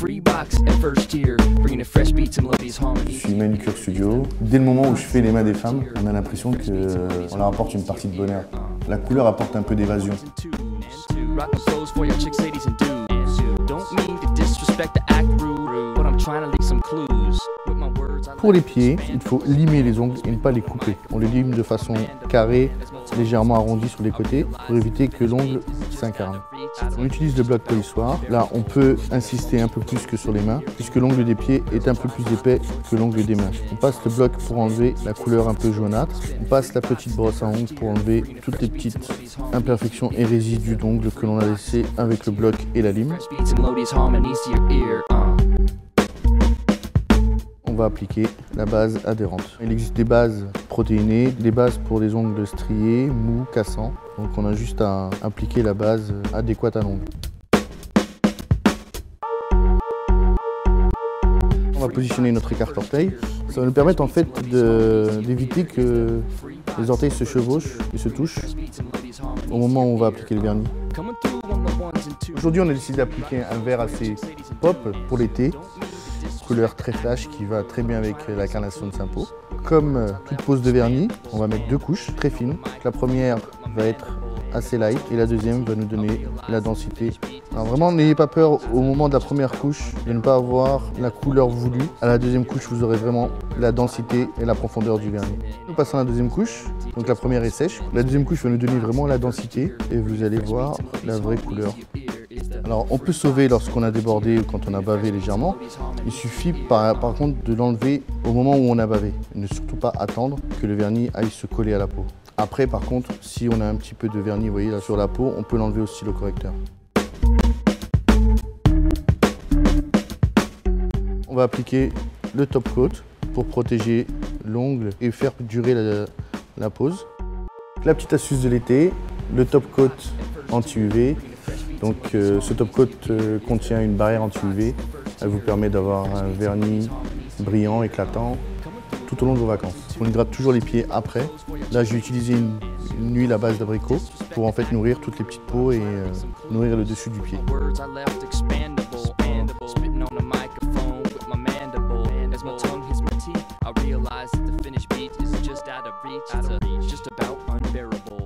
Je suis manucure studio. Dès le moment où je fais les mains des femmes, on a l'impression qu'on leur apporte une partie de bonheur. La couleur apporte un peu d'évasion. Pour les pieds, il faut limer les ongles et ne pas les couper. On les lime de façon carrée, légèrement arrondie sur les côtés pour éviter que l'ongle s'incarne. On utilise le bloc polissoir. Là, on peut insister un peu plus que sur les mains puisque l'ongle des pieds est un peu plus épais que l'ongle des mains. On passe le bloc pour enlever la couleur un peu jaunâtre. On passe la petite brosse à ongles pour enlever toutes les petites imperfections et résidus d'ongles que l'on a laissés avec le bloc et la lime. On va appliquer la base adhérente. Il existe des bases protéinées, des bases pour les ongles striés, mous, cassants. Donc on a juste à appliquer la base adéquate à l'ongle. On va positionner notre écarte-orteil. Ça va nous permettre en fait d'éviter que les orteils se chevauchent et se touchent au moment où on va appliquer le vernis. Aujourd'hui on a décidé d'appliquer un vert assez pop pour l'été. Couleur très flash qui va très bien avec la carnation de Saint-Pau. Comme toute pose de vernis, on va mettre deux couches très fines. La première va être assez light et la deuxième va nous donner la densité. Alors vraiment, n'ayez pas peur au moment de la première couche de ne pas avoir la couleur voulue. À la deuxième couche, vous aurez vraiment la densité et la profondeur du vernis. Nous passons à la deuxième couche. Donc la première est sèche. La deuxième couche va nous donner vraiment la densité et vous allez voir la vraie couleur. Alors on peut sauver lorsqu'on a débordé ou quand on a bavé légèrement. Il suffit par contre de l'enlever au moment où on a bavé. Ne surtout pas attendre que le vernis aille se coller à la peau. Après par contre, si on a un petit peu de vernis, vous voyez là sur la peau, on peut l'enlever au stylo correcteur. On va appliquer le top coat pour protéger l'ongle et faire durer la pose. La petite astuce de l'été, le top coat anti-UV. Donc ce top coat contient une barrière anti-UV. Elle vous permet d'avoir un vernis brillant, éclatant tout au long de vos vacances. On hydrate toujours les pieds après. Là j'ai utilisé une huile à base d'abricot pour en fait nourrir toutes les petites peaux et nourrir le dessus du pied. I realize that the finished beat is just out of reach. It's just about unbearable.